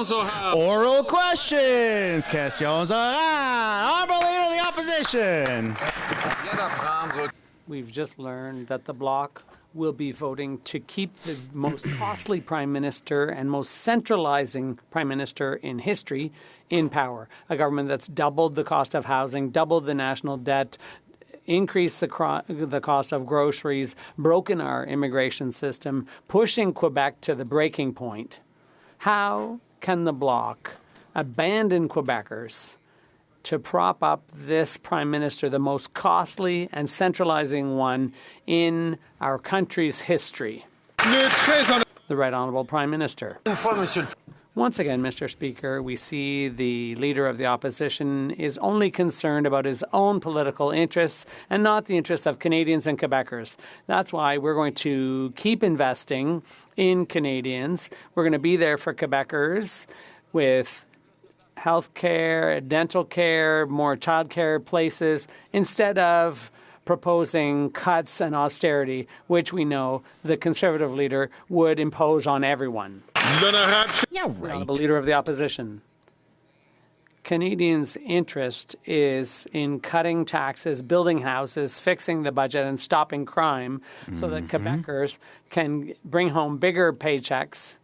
Oral questions. Questions orales. Honorable Leader of the Opposition. We've just learned that the Bloc will be voting to keep the most costly Prime Minister and most centralizing Prime Minister in history in power. A government that's doubled the cost of housing, doubled the national debt, increased the cost of groceries, broken our immigration system, pushing Quebec to the breaking point. How can the Bloc abandon Quebecers to prop up this Prime Minister, the most costly and centralizing one in our country's history? The Right Honourable Prime Minister. Once again, Mr. Speaker, we see the Leader of the Opposition is only concerned about his own political interests and not the interests of Canadians and Quebecers. That's why we're going to keep investing in Canadians. We're going to be there for Quebecers with health care, dental care, more child care places, instead of proposing cuts and austerity, which we know the Conservative leader would impose on everyone. Yeah, right. The Leader of the Opposition. Canadians' interest is in cutting taxes, building houses, fixing the budget, and stopping crime so that Quebecers can bring home bigger paychecks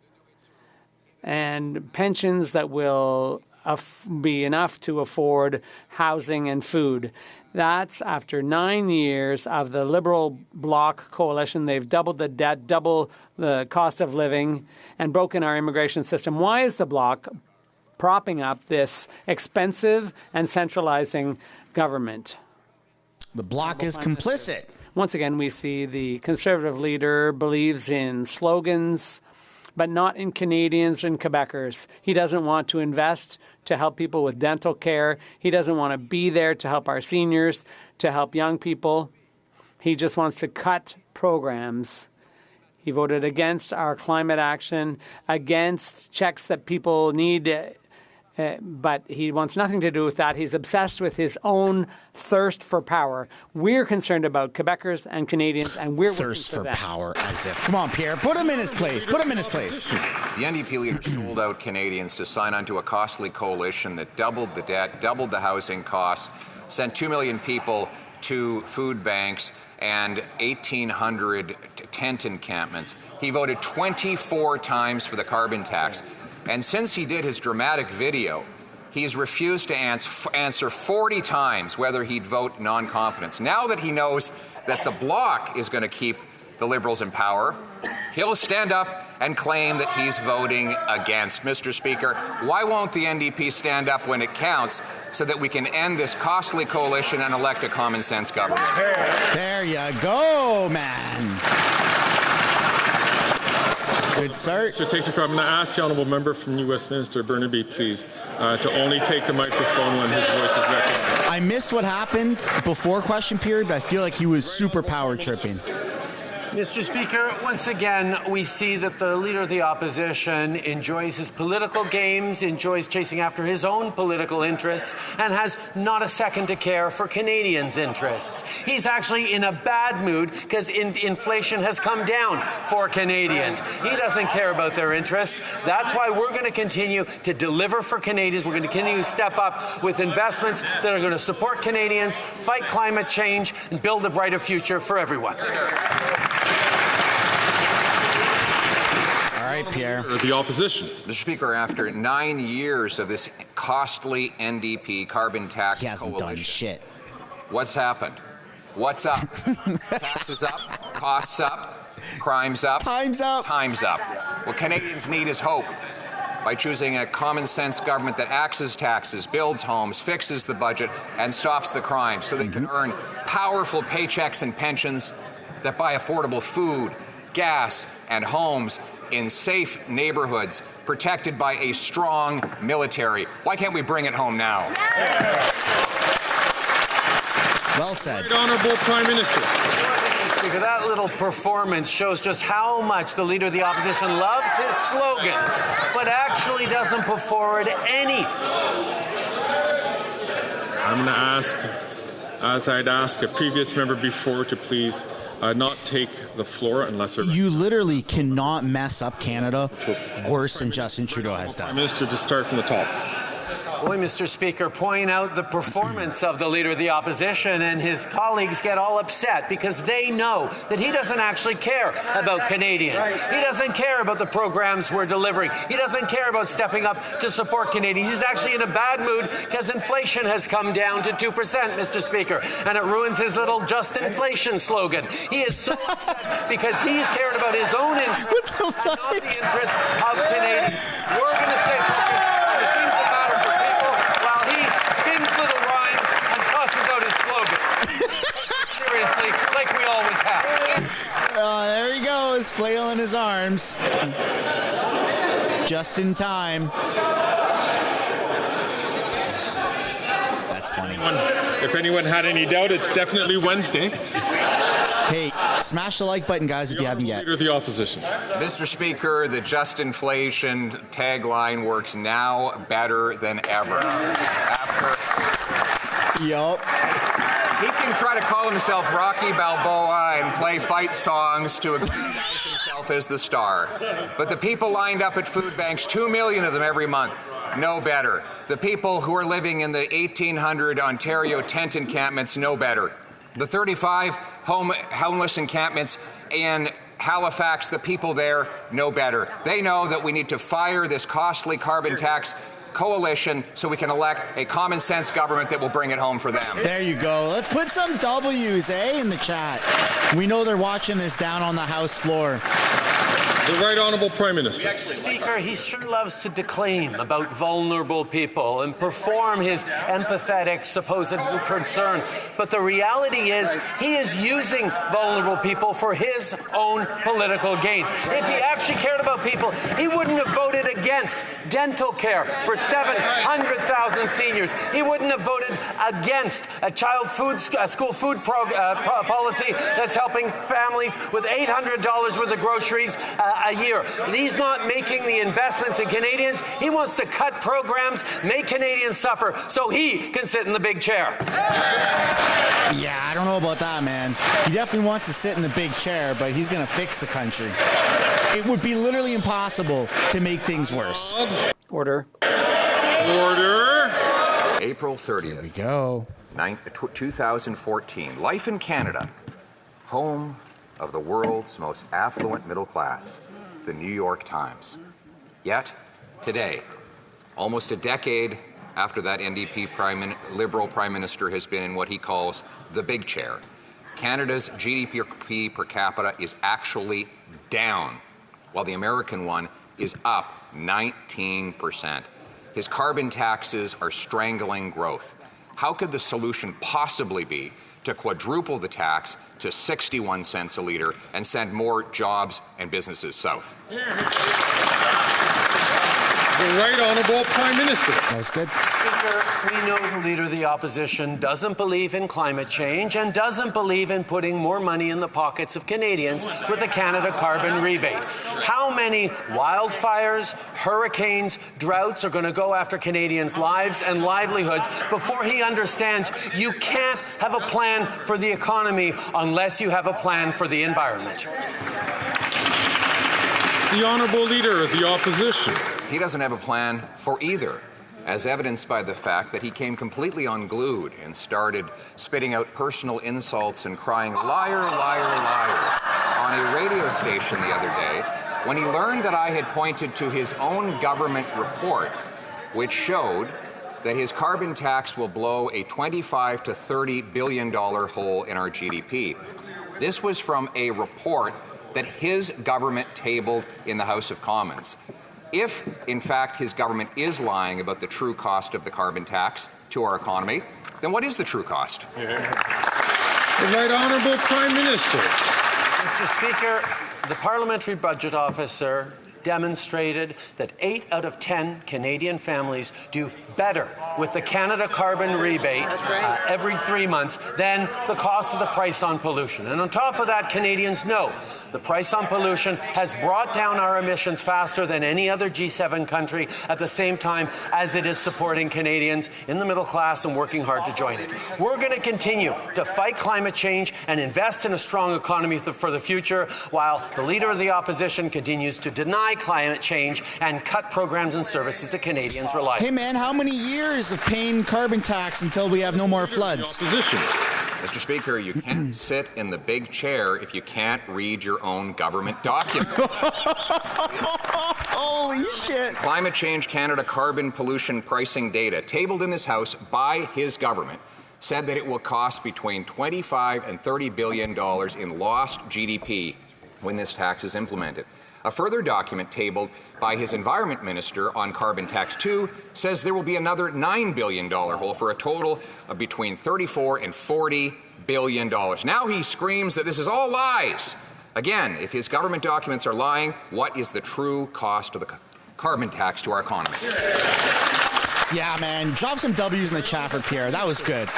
and pensions that will be enough to afford housing and food. That's after 9 years of the Liberal Bloc coalition. They've doubled the debt, doubled the cost of living, and broken our immigration system. Why is the Bloc propping up this expensive and centralizing government? The Bloc is complicit. Once again, we see the Conservative leader believes in slogans, but not in Canadians and Quebecers. He doesn't want to invest to help people with dental care. He doesn't want to be there to help our seniors, to help young people. He just wants to cut programs. He voted against our climate action, against checks that people need, but he wants nothing to do with that. He's obsessed with his own thirst for power. We're concerned about Quebecers and Canadians, and we're Thirst for them. power, as if. Come on, Pierre, put him in his place. Put him in his place. The NDP leader sold out Canadians to sign onto a costly coalition that doubled the debt, doubled the housing costs, sent 2 million people to food banks and 1,800 tent encampments. He voted 24 times for the carbon tax. And since he did his dramatic video, he's refused to answer 40 times whether he'd vote non-confidence. Now that he knows that the Bloc is going to keep the Liberals in power, he'll stand up and claim that he's voting against. Mr. Speaker, why won't the NDP stand up when it counts so that we can end this costly coalition and elect a common-sense government? There you go, man. Good start. So it takes a crowd. I'm going to ask the honourable member from New Westminster, Burnaby, please, to only take the microphone when his voice is recognized. I missed what happened before question period, but I feel like he was super power tripping. Mr. Speaker, once again, we see that the Leader of the Opposition enjoys his political games, enjoys chasing after his own political interests, and has not a second to care for Canadians' interests. He's actually in a bad mood because inflation has come down for Canadians. He doesn't care about their interests. That's why we're going to continue to deliver for Canadians. We're going to continue to step up with investments that are going to support Canadians, fight climate change, and build a brighter future for everyone. All right, Pierre. The opposition. Mr. Speaker, after 9 years of this costly NDP carbon tax He hasn't coalition, done shit. what's happened? What's up? Taxes up, costs up, crime's up. Time's up. Time's up. What Canadians need is hope. By choosing a common-sense government that axes taxes, builds homes, fixes the budget, and stops the crime so they can earn powerful paychecks and pensions that buy affordable food, gas, and homes in safe neighborhoods protected by a strong military. Why can't we bring it home now? Well said. Right Honourable Prime Minister. Speaker, that little performance shows just how much the Leader of the Opposition loves his slogans, but actually doesn't put forward any. I'm going to ask, as I'd ask a previous member before, to please not take the floor unless You literally cannot mess up Canada worse than Justin Trudeau has done. Prime Minister, to start from the top. Boy, Mr. Speaker, point out the performance of the Leader of the Opposition, and his colleagues get all upset because they know that he doesn't actually care about Canadians. He doesn't care about the programs we're delivering. He doesn't care about stepping up to support Canadians. He's actually in a bad mood because inflation has come down to 2%, Mr. Speaker, and it ruins his little just inflation slogan. He is so upset because he's cared about his own interests and not the interests of Canadians. We're going to stay focused on the things that matter for people while he spins little rhymes and tosses out his slogans. Seriously, like we always have. There he goes, flailing his arms. Just in time. That's funny. If anyone had any doubt, it's definitely Wednesday. Hey, smash the like button, guys, if you haven't yet. Leader of the Opposition. Mr. Speaker, the just inflation tagline works now better than ever. Yup. He can try to call himself Rocky Balboa and play fight songs to aggrandize himself as the star. But the people lined up at food banks, 2 million of them every month, know better. The people who are living in the 1,800 Ontario tent encampments know better. The 35 homeless encampments in Halifax, the people there know better. They know that we need to fire this costly carbon tax coalition so we can elect a common sense government that will bring it home for them. There you go. Let's put some W's, in the chat. We know they're watching this down on the House floor. The Right Honourable Prime Minister. Speaker, he sure loves to declaim about vulnerable people and perform his empathetic supposed concern. But the reality is he is using vulnerable people for his own political gains. If he actually cared about people, he wouldn't have voted against dental care for 700,000 seniors. He wouldn't have voted against a school food policy that's helping families with $800 worth of groceries a year. He's not making the investments in Canadians. He wants to cut programs, make Canadians suffer, so he can sit in the big chair. Yeah, I don't know about that, man. He definitely wants to sit in the big chair, but he's going to fix the country. It would be literally impossible to make things worse. Order. Order. April 30th. Here we go. 2014. Life in Canada. Home of the world's most affluent middle class. The New York Times. Yet, today, almost a decade after that NDP Liberal Prime Minister has been in what he calls the big chair, Canada's GDP per capita is actually down, while the American one is up 19%. His carbon taxes are strangling growth. How could the solution possibly be to quadruple the tax to 61 cents a litre and send more jobs and businesses south? The Right Honourable Prime Minister. That was good. Speaker, we know the Leader of the Opposition doesn't believe in climate change and doesn't believe in putting more money in the pockets of Canadians with the Canada carbon rebate. How many wildfires, hurricanes, droughts are going to go after Canadians' lives and livelihoods before he understands you can't have a plan for the economy unless you have a plan for the environment? The Honourable Leader of the Opposition. He doesn't have a plan for either, as evidenced by the fact that he came completely unglued and started spitting out personal insults and crying, "Liar, liar, liar," on a radio station the other day when he learned that I had pointed to his own government report, which showed that his carbon tax will blow a $25 to $30 billion hole in our GDP. This was from a report that his government tabled in the House of Commons. If, in fact, his government is lying about the true cost of the carbon tax to our economy, then what is the true cost? The Right Honourable Prime Minister. Mr. Speaker, the Parliamentary Budget Officer demonstrated that 8 out of 10 Canadian families do better with the Canada carbon rebate every 3 months than the cost of the price on pollution. And on top of that, Canadians know The price on pollution has brought down our emissions faster than any other G7 country at the same time as it is supporting Canadians in the middle class and working hard to join it. We're going to continue to fight climate change and invest in a strong economy for the future, while the Leader of the Opposition continues to deny climate change and cut programs and services that Canadians rely on. Hey man, how many years of paying carbon tax until we have no more floods? Opposition. Mr. Speaker, you can't sit in the big chair if you can't read your own government documents. Holy shit. Climate Change Canada carbon pollution pricing data tabled in this House by his government said that it will cost between $25 and $30 billion in lost GDP when this tax is implemented. A further document tabled by his Environment Minister on Carbon Tax 2 says there will be another $9 billion hole for a total of between $34 and $40 billion. Now he screams that this is all lies. Again, if his government documents are lying, what is the true cost of the carbon tax to our economy? Yeah, man. Drop some W's in the chat for Pierre. That was good.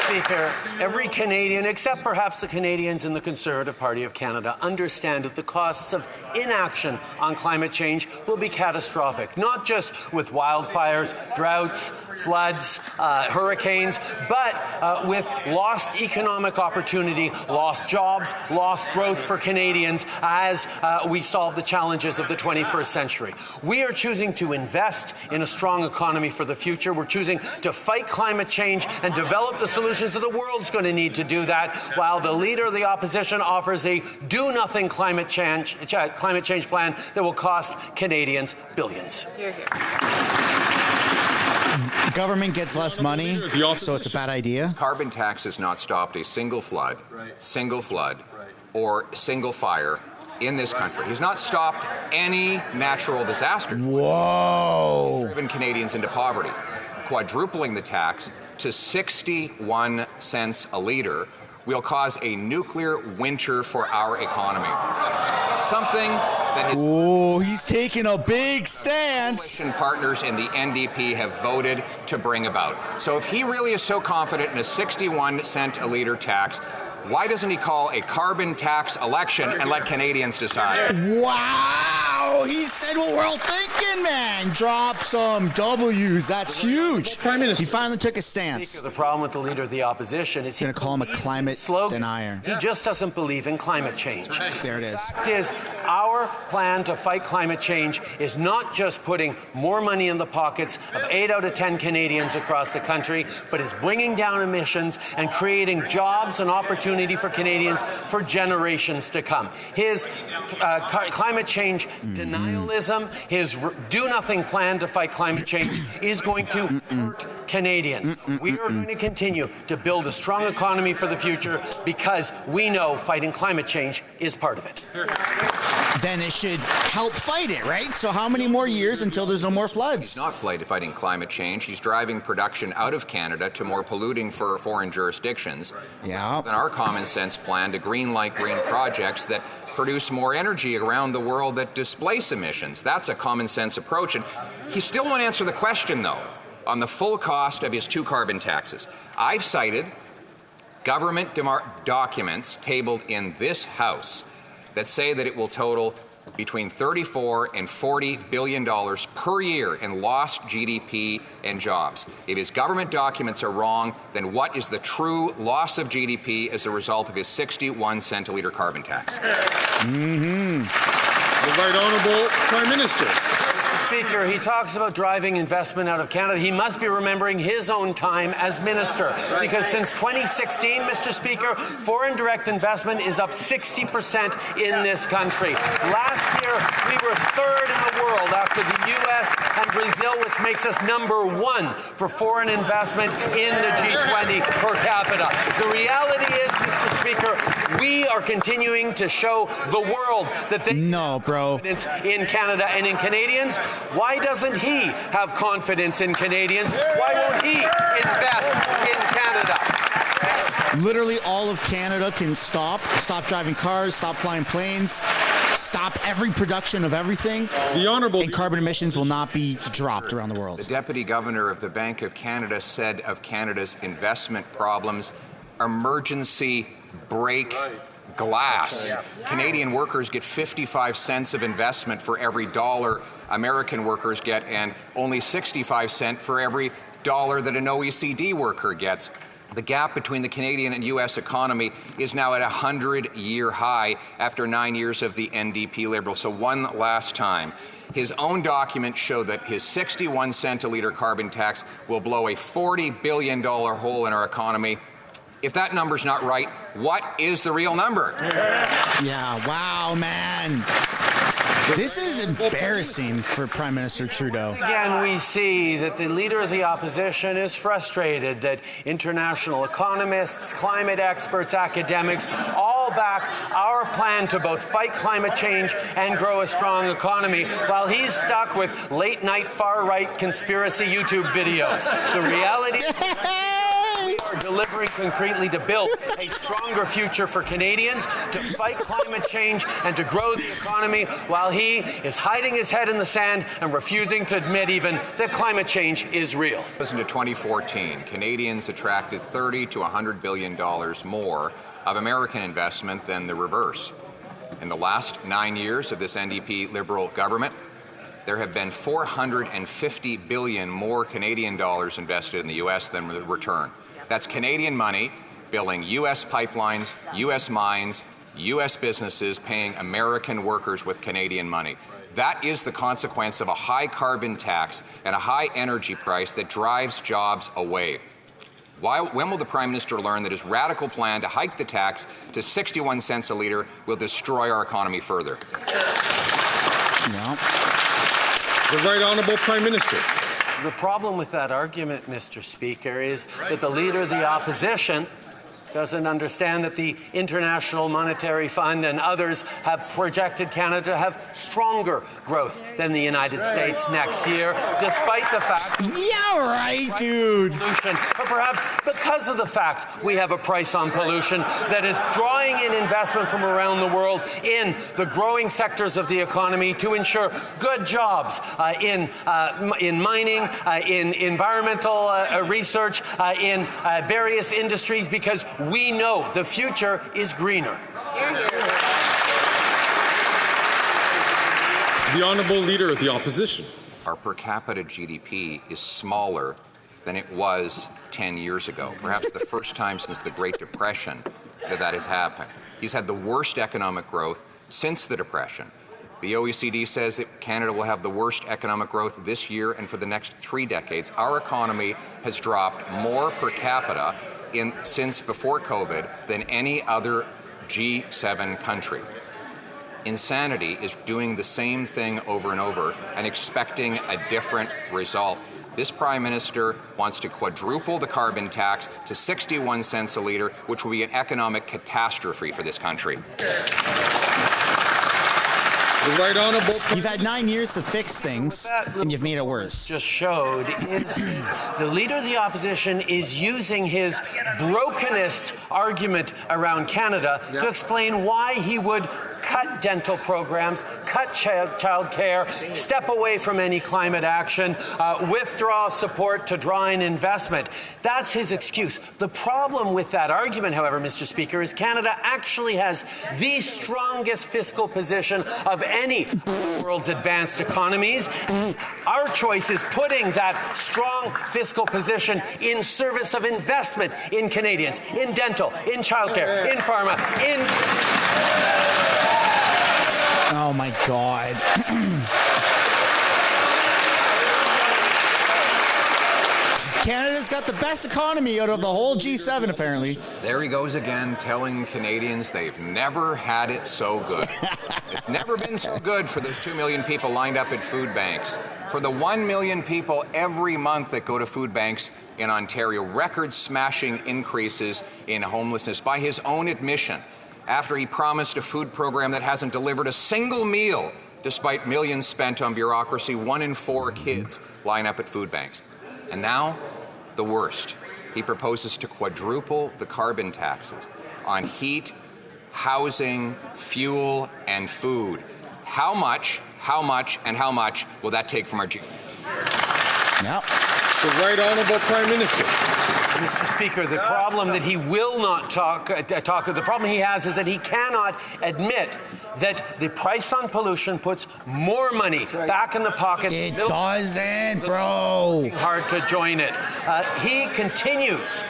Speaker, every Canadian, except perhaps the Canadians in the Conservative Party of Canada, understand that the costs of inaction on climate change will be catastrophic, not just with wildfires, droughts, floods, hurricanes, but with lost economic opportunity, lost jobs, lost growth for Canadians as we solve the challenges of the 21st century. We are choosing to invest in a strong economy for the future. We're choosing to fight climate change and develop the solutions that the world's going to need to do that, while the Leader of the Opposition offers a do-nothing climate change plan that will cost Canadians billions. Hear, hear. Government gets less money, so it's a bad idea. Carbon tax has not stopped a single flood, or single fire in this country. He's not stopped any natural disaster. Whoa. Driven Canadians into poverty. Quadrupling the tax to 61 cents a litre will cause a nuclear winter for our economy. Something that his he's taking a big stance. coalition partners in the NDP have voted to bring about. So if he really is so confident in a 61 cent a litre tax, why doesn't he call a carbon tax election and let Canadians decide? Wow, he said what we're all thinking, man. Drop some W's. That's huge. Prime Minister. He finally took a stance. The problem with the Leader of the Opposition is He's going to call him a climate denier. He just doesn't believe in climate change. There it is. The fact is, our plan to fight climate change is not just putting more money in the pockets of 8 out of 10 Canadians across the country, but is bringing down emissions and creating jobs and opportunity for Canadians for generations to come. His climate change denialism, his do-nothing plan to fight climate change is going to hurt Canadians. We are going to continue to build a strong economy for the future because we know fighting climate change is part of it. Then it should help fight it, right? So how many more years until there's no more floods? He's not fighting climate change. He's driving production out of Canada to more polluting for foreign jurisdictions. Yeah. Than our common sense plan to green-like green projects that produce more energy around the world that displace emissions. That's a common sense approach. And he still won't answer the question, though, on the full cost of his 2 carbon taxes. I've cited government documents tabled in this House that say that it will total between $34 and $40 billion per year in lost GDP and jobs. If his government documents are wrong, then what is the true loss of GDP as a result of his 61 cent a litre carbon tax? The Right Honourable Prime Minister. Speaker, he talks about driving investment out of Canada. He must be remembering his own time as minister, because since 2016, Mr. Speaker, foreign direct investment is up 60% in this country. Last year, we were 3rd in the world after the U.S. and Brazil, which makes us number 1 for foreign investment in the G20 per capita. The reality is, Mr. Speaker, we are continuing to show the world that they have confidence in Canada and in Canadians. Why doesn't he have confidence in Canadians? Why won't he invest in Canada? Literally all of Canada can stop driving cars, stop flying planes, stop every production of everything. The Honourable. And carbon emissions will not be dropped around the world. The Deputy Governor of the Bank of Canada said of Canada's investment problems, emergency brake glass. Canadian workers get 55 cents of investment for every dollar American workers get, and only 65 cents for every dollar that an OECD worker gets. The gap between the Canadian and U.S. economy is now at a 100-year high after 9 years of the NDP Liberal. So one last time, his own documents show that his 61 cent a litre carbon tax will blow a $40 billion hole in our economy. If that number's not right, what is the real number? Yeah, wow, man. This is embarrassing for Prime Minister Trudeau. Again, we see that the leader of the opposition is frustrated that international economists, climate experts, academics all back our plan to both fight climate change and grow a strong economy, while he's stuck with late-night far-right conspiracy YouTube videos. The reality is we are delivering concretely to build a stronger future for Canadians, to fight climate change and to grow the economy, while he is hiding his head in the sand and refusing to admit even that climate change is real. Listen to 2014, Canadians attracted $30 to $100 billion more of American investment than the reverse. In the last 9 years of this NDP Liberal government, there have been $450 billion more Canadian dollars invested in the U.S. than the return. That's Canadian money building U.S. pipelines, U.S. mines, U.S. businesses paying American workers with Canadian money. That is the consequence of a high carbon tax and a high energy price that drives jobs away. When will the Prime Minister learn that his radical plan to hike the tax to 61 cents a litre will destroy our economy further? No. The Right Honourable Prime Minister. The problem with that argument, Mr. Speaker, is that the leader of the opposition doesn't understand that the International Monetary Fund and others have projected Canada to have stronger growth than the United States next year, despite the fact... Yeah, right, dude. Pollution, or perhaps because of the fact we have a price on pollution that is drawing in investment from around the world in the growing sectors of the economy to ensure good jobs in mining, in environmental research, in various industries, because we know the future is greener. The Honourable Leader of the Opposition. Our per capita GDP is smaller than it was 10 years ago, perhaps the first time since the Great Depression that has happened. He's had the worst economic growth since the Depression. The OECD says that Canada will have the worst economic growth this year and for the next 3 decades. Our economy has dropped more per capita since before COVID than any other G7 country. Insanity is doing the same thing over and over and expecting a different result. This Prime Minister wants to quadruple the carbon tax to 61 cents a litre, which will be an economic catastrophe for this country. The Right Honourable. You've had 9 years to fix things, and you've made it worse. Just showed is the leader of the opposition is using his brokenest argument around Canada to explain why he would cut dental programs, cut child care, step away from any climate action, withdraw support to draw in investment. That's his excuse. The problem with that argument, however, Mr. Speaker, is Canada actually has the strongest fiscal position of any of the world's advanced economies. Our choice is putting that strong fiscal position in service of investment in Canadians, in dental, in childcare, in pharma, in... Oh, my God. Canada's got the best economy out of the whole G7, apparently. There he goes again, telling Canadians they've never had it so good. It's never been so good for those 2 million people lined up at food banks. For the 1 million people every month that go to food banks in Ontario, record-smashing increases in homelessness by his own admission, after he promised a food program that hasn't delivered a single meal despite millions spent on bureaucracy. 1 in 4 kids line up at food banks. And now, the worst. He proposes to quadruple the carbon taxes on heat, housing, fuel, and food. How much, and how much will that take from our GDP? Yep. The Right Honourable Prime Minister. Mr. Speaker, the problem that he will not the problem he has is that he cannot admit that the price on pollution puts more money back in the pocket. It doesn't, bro. Hard to join it. He continues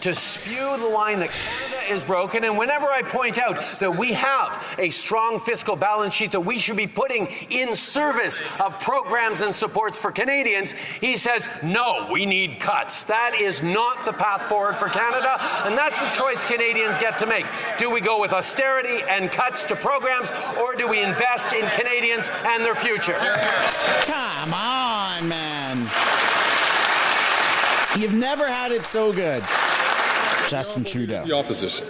to spew the line that Canada is broken. And whenever I point out that we have a strong fiscal balance sheet that we should be putting in service of programs and supports for Canadians, he says, no, we need cuts. That is not the path forward for Canada, and that's the choice Canadians get to make. Do we go with austerity and cuts to programs, or do we invest in Canadians and their future? Come on, man. You've never had it so good. Justin Trudeau. The opposition.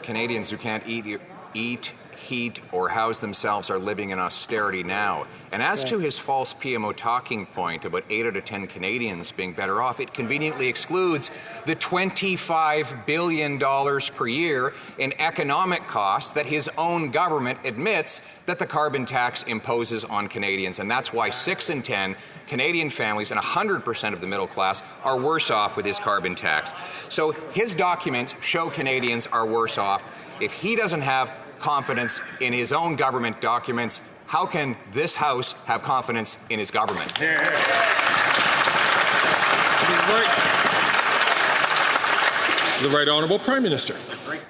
Canadians who can't eat, heat, or house themselves are living in austerity now. And as to his false PMO talking point about 8 out of 10 Canadians being better off, it conveniently excludes the $25 billion per year in economic costs that his own government admits that the carbon tax imposes on Canadians. And that's why 6 in 10 Canadian families and 100% of the middle class are worse off with his carbon tax. So his documents show Canadians are worse off. If he doesn't have confidence in his own government documents, how can this House have confidence in his government? The Right Honourable Prime Minister.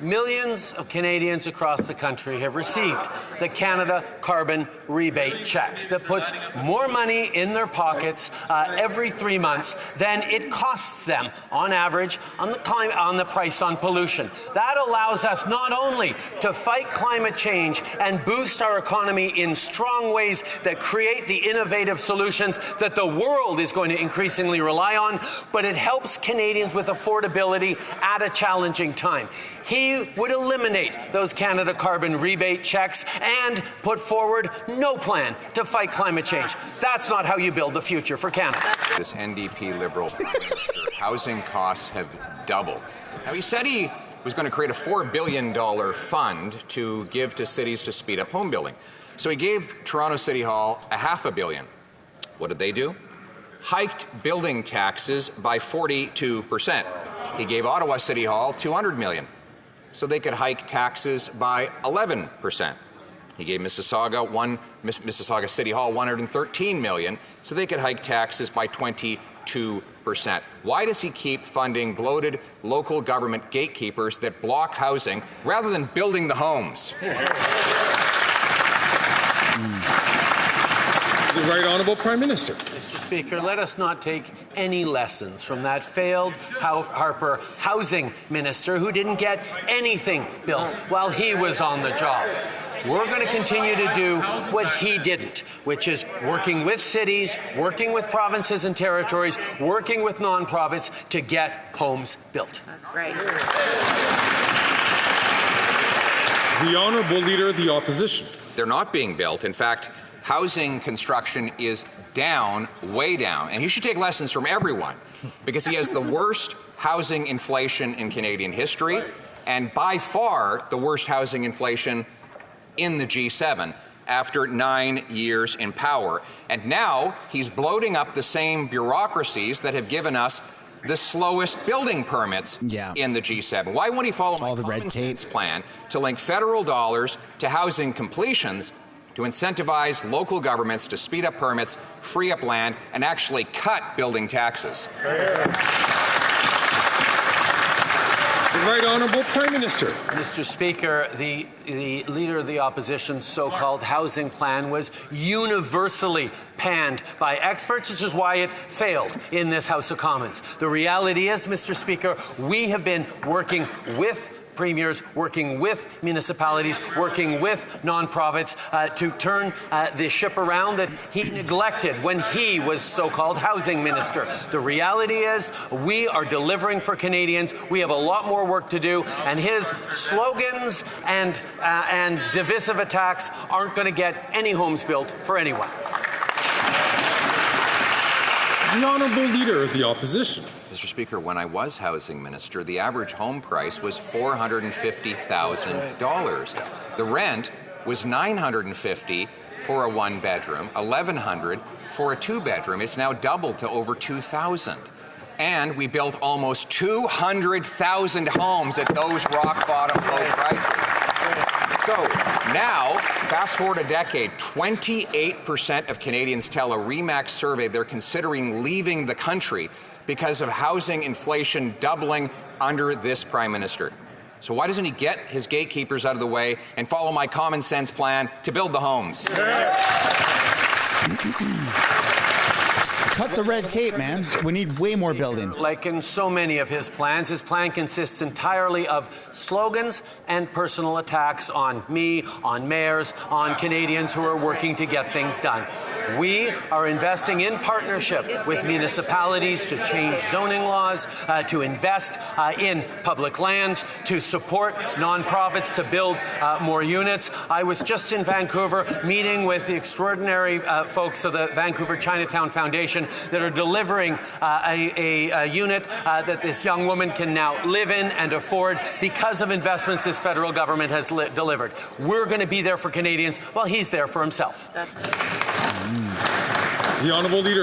Millions of Canadians across the country have received the Canada carbon rebate checks that puts more money in their pockets every 3 months than it costs them on average on the price on pollution. That allows us not only to fight climate change and boost our economy in strong ways that create the innovative solutions that the world is going to increasingly rely on, but it helps Canadians with affordability at a challenging time. He would eliminate those Canada carbon rebate checks and put forward no plan to fight climate change. That's not how you build the future for Canada. This NDP Liberal Prime Minister, housing costs have doubled. Now, he said he was going to create a $4 billion fund to give to cities to speed up home building. So he gave Toronto City Hall $500 million. What did they do? Hiked building taxes by 42%. He gave Ottawa City Hall $200 million. So they could hike taxes by 11%. He gave Mississauga City Hall $113 million, so they could hike taxes by 22%. Why does he keep funding bloated local government gatekeepers that block housing rather than building the homes? The Right Honourable Prime Minister. Mr. Speaker, let us not take any lessons from that failed Harper housing minister who didn't get anything built while he was on the job. We're going to continue to do what he didn't, which is working with cities, working with provinces and territories, working with nonprofits to get homes built. That's right. The Honourable Leader of the Opposition. They're not being built. In fact, housing construction is down, way down. And he should take lessons from everyone because he has the worst housing inflation in Canadian history and by far the worst housing inflation in the G7 after 9 years in power. And now he's bloating up the same bureaucracies that have given us the slowest building permits in the G7. Why won't he follow my common sense plan to link federal dollars to housing completions to incentivize local governments to speed up permits, free up land, and actually cut building taxes? The Right Honourable Prime Minister. Mr. Speaker, the Leader of the Opposition's so-called housing plan was universally panned by experts, which is why it failed in this House of Commons. The reality is, Mr. Speaker, we have been working with premiers, working with municipalities, working with nonprofits to turn the ship around that he neglected when he was so-called housing minister. The reality is we are delivering for Canadians. We have a lot more work to do, and his slogans and divisive attacks aren't going to get any homes built for anyone. The Honourable Leader of the Opposition. Mr. Speaker, when I was housing minister, the average home price was $450,000. The rent was $950 for a one-bedroom, $1,100 for a two-bedroom. It's now doubled to over $2,000. And we built almost 200,000 homes at those rock bottom low prices. So now, fast forward a decade, 28% of Canadians tell a REMAX survey they're considering leaving the country because of housing inflation doubling under this Prime Minister. So why doesn't he get his gatekeepers out of the way and follow my common sense plan to build the homes? Cut the red tape, man. We need way more building. Like in so many of his plan consists entirely of slogans and personal attacks on me, on mayors, on Canadians who are working to get things done. We are investing in partnership with municipalities to change zoning laws, to invest in public lands, to support nonprofits to build more units. I was just in Vancouver meeting with the extraordinary folks of the Vancouver Chinatown Foundation that are delivering a unit that this young woman can now live in and afford because of investments this federal government has delivered. We're going to be there for Canadians while he's there for himself. The Honourable Leader.